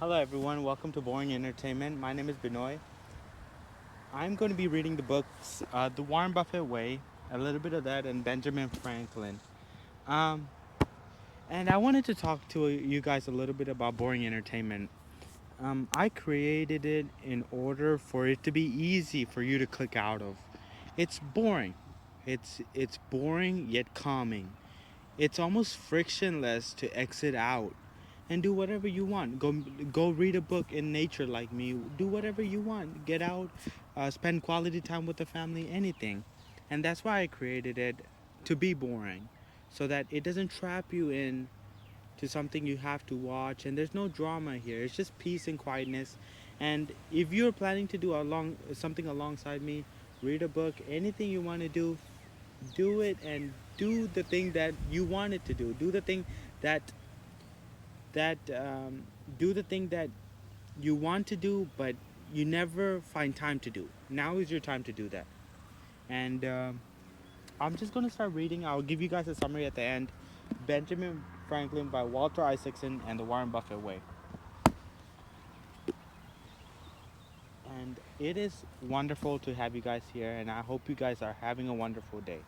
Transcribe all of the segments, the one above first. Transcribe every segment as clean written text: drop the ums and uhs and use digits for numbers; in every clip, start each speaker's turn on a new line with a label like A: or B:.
A: Hello, everyone. Welcome to Boring Entertainment. My name is Binoy. I'm going to be reading the books The Warren Buffett Way, a little bit of that, and Benjamin Franklin. Um, and I wanted to talk to you guys a little bit about Boring Entertainment. I created it in order for it to be easy for you to click out of. It's boring. It's boring yet calming. It's almost frictionless to exit out and do whatever you want. Go read a book in nature like me. Do whatever you want. Get out, spend quality time with the family, anything. And that's why I created it to be boring, so that it doesn't trap you in to something you have to watch. And there's no drama here. It's just peace and quietness. And if you're planning to do something alongside me, read a book, anything you want to do it and do the thing that you wanted to do. That that do the thing that you want to do, but you never find time to do. Now is your time to do that. And I'm just gonna start reading. I'll give you guys a summary at the end. Benjamin Franklin by Walter Isaacson and the Warren Buffett Way. And it is wonderful to have you guys here, and I hope you guys are having a wonderful day.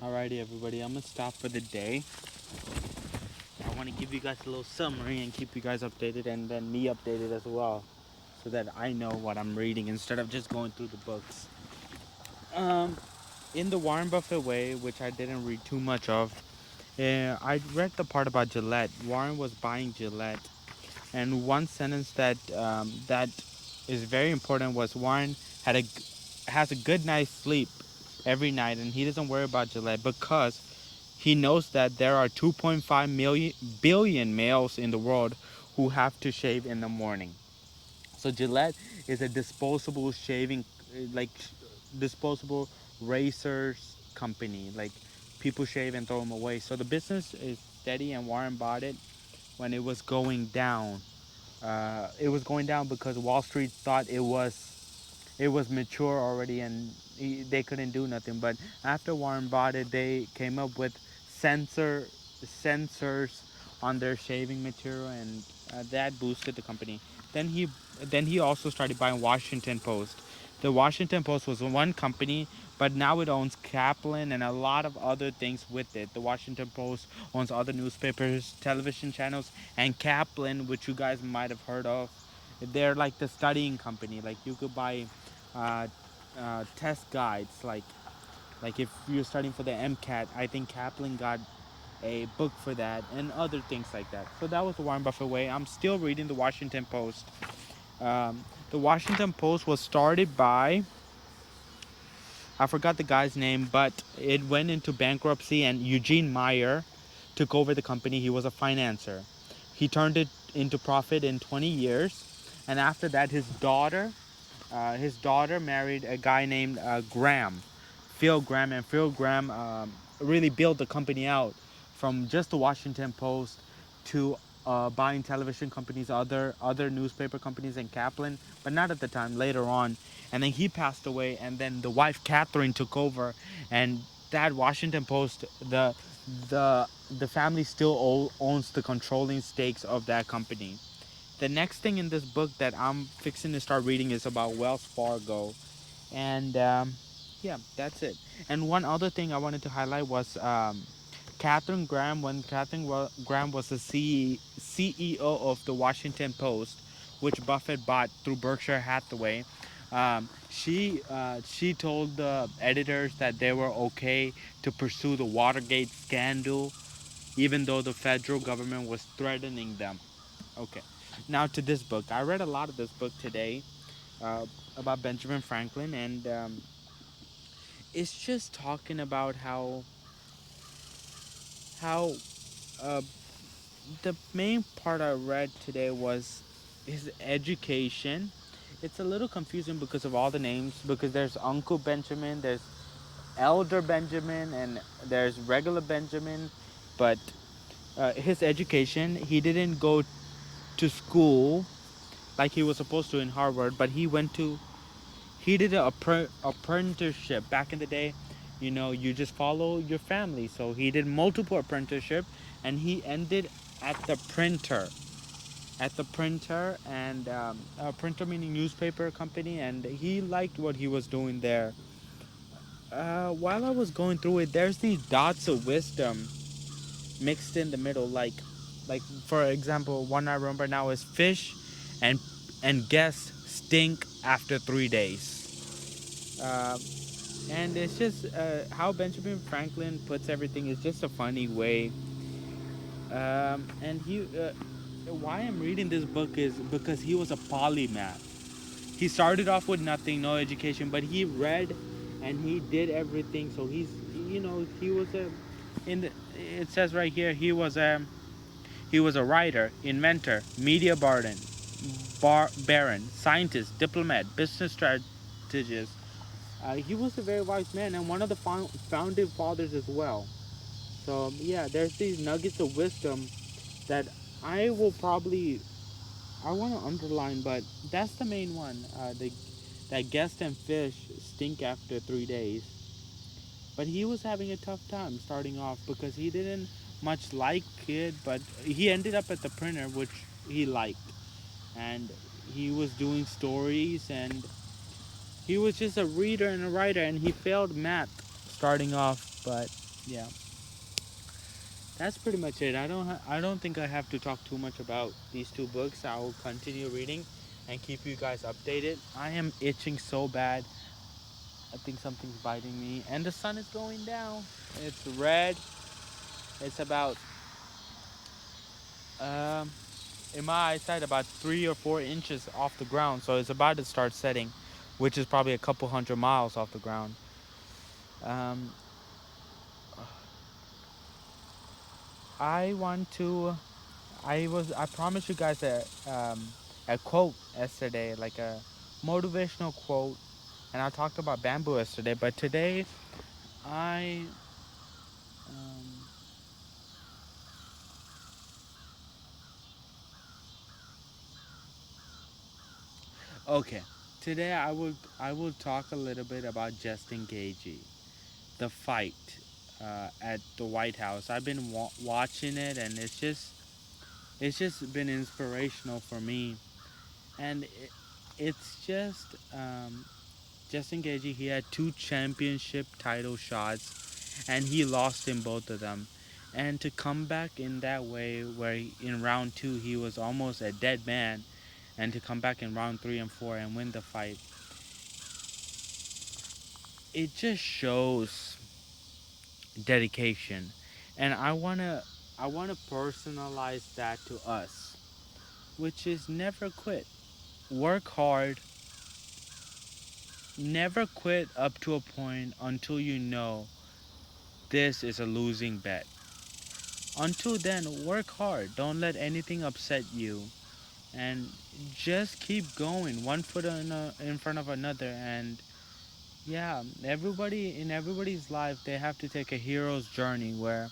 A: Alrighty, everybody, I'm gonna stop for the day. I want to give you guys a little summary and keep you guys updated, and then me updated as well, so that I know what I'm reading instead of just going through the books. Um, in the Warren Buffett way, which I didn't read too much of, I read the part about Gillette. Warren was buying Gillette, and one sentence that is very important was Warren has a good night's sleep every night, and he doesn't worry about Gillette because he knows that there are 2.5 billion males in the world who have to shave in the morning. So Gillette is a disposable shaving, like disposable razors company. Like people shave and throw them away. So the business is steady, and Warren bought it when it was going down. It was going down because Wall Street thought it was mature already, and they couldn't do nothing. But after Warren bought it, they came up with sensors on their shaving material, and that boosted the company. Then he also started buying Washington Post. The Washington Post was one company, but now it owns Kaplan and a lot of other things with it. The Washington Post owns other newspapers, television channels, and Kaplan, which you guys might have heard of. They're like the studying company. Like you could buy uh, test guides. Like if you're studying for the MCAT, I think Kaplan got a book for that and other things like that. So that was the Warren Buffett way. I'm still reading the Washington Post. The Washington Post was started by, I forgot the guy's name, but it went into bankruptcy, and Eugene Meyer took over the company. He was a financier. He turned it into profit in 20 years, and after that, his daughter married a guy named Graham, Phil Graham, and Phil Graham really built the company out from just the Washington Post to buying television companies, other newspaper companies, and Kaplan, but not at the time. Later on, and then he passed away, and then the wife Catherine took over, and that Washington Post, the family still owns the controlling stakes of that company. The next thing in this book that I'm fixing to start reading is about Wells Fargo, and yeah, that's it. And one other thing I wanted to highlight was Catherine Graham. When Graham was the CEO of the Washington Post, which Buffett bought through Berkshire Hathaway, she told the editors that they were okay to pursue the Watergate scandal, even though the federal government was threatening them. Okay. Now to this book. I read a lot of this book today uh, about Benjamin Franklin, and it's just talking about how uh, the main part I read today was his education. It's a little confusing because of all the names. Because there's Uncle Benjamin, there's Elder Benjamin, and there's regular Benjamin. But his education, he didn't go to school like he was supposed to in Harvard, but he did an apprenticeship back in the day. You just follow your family. So he did multiple apprenticeship, and he ended at the printer. And printer meaning newspaper company, and he liked what he was doing there. While I was going through it, there's these dots of wisdom mixed in the middle. Like for example, one I remember now is fish, and guests stink after 3 days. Um, and it's just how Benjamin Franklin puts everything is just a funny way. And why I'm reading this book is because he was a polymath. He started off with nothing, no education, but he read and he did everything. So he was a, in the, it says right here, he was a writer, inventor, media baron, scientist, diplomat, business strategist. He was a very wise man and one of the founding fathers as well. So yeah, there's these nuggets of wisdom that I will probably I want to underline, but that's the main one. That guest and fish stink after 3 days. But he was having a tough time starting off because he didn't much like it, but he ended up at the printer, which he liked, and he was doing stories, and he was just a reader and a writer, and he failed math starting off, but Yeah, that's pretty much it. I don't think I have to talk too much about these two books. I will continue reading and keep you guys updated. I am itching so bad. I think something's biting me, and the sun is going down. It's red. It's about um, in my eyesight about 3 or 4 inches off the ground, so it's about to start setting, which is probably a couple hundred miles off the ground. Um, I want to. I promised you guys a quote yesterday, like a motivational quote, and I talked about bamboo yesterday. But today, I um, okay. Today I will talk a little bit about just engaging the fight at the White House. I've been watching it, and it's just been inspirational for me, and it's just engaging. He had two championship title shots, and he lost in both of them. And to come back in that way, where in round two he was almost a dead man, and to come back in round three and four and win the fight, it just shows dedication. And I wanna personalize that to us, which is never quit. Work hard, never quit up to a point until you know this is a losing bet. Until then, work hard. Don't let anything upset you. And just keep going, one foot in front of another. And yeah, everybody in everybody's life, they have to take a hero's journey where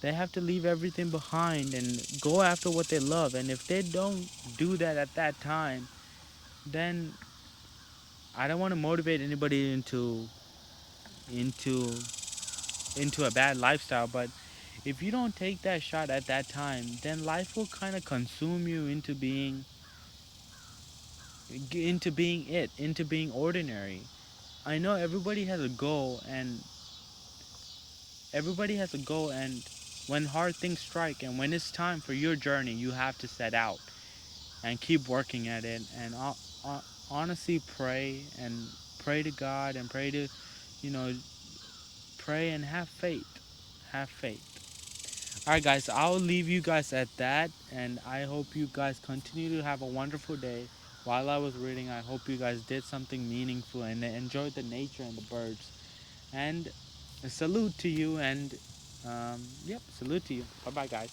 A: they have to leave everything behind and go after what they love. And if they don't do that at that time, then I don't want to motivate anybody into into a bad lifestyle, but if you don't take that shot at that time, then life will kind of consume you into being ordinary. I know everybody has a goal, and when hard things strike and when it's time for your journey, you have to set out and keep working at it, and honestly pray to God, and you know, pray and have faith. Have faith. Alright, guys, I'll leave you guys at that, and I hope you guys continue to have a wonderful day. While I was reading, I hope you guys did something meaningful and enjoyed the nature and the birds. And a salute to you, and yep, salute to you. Bye bye, guys.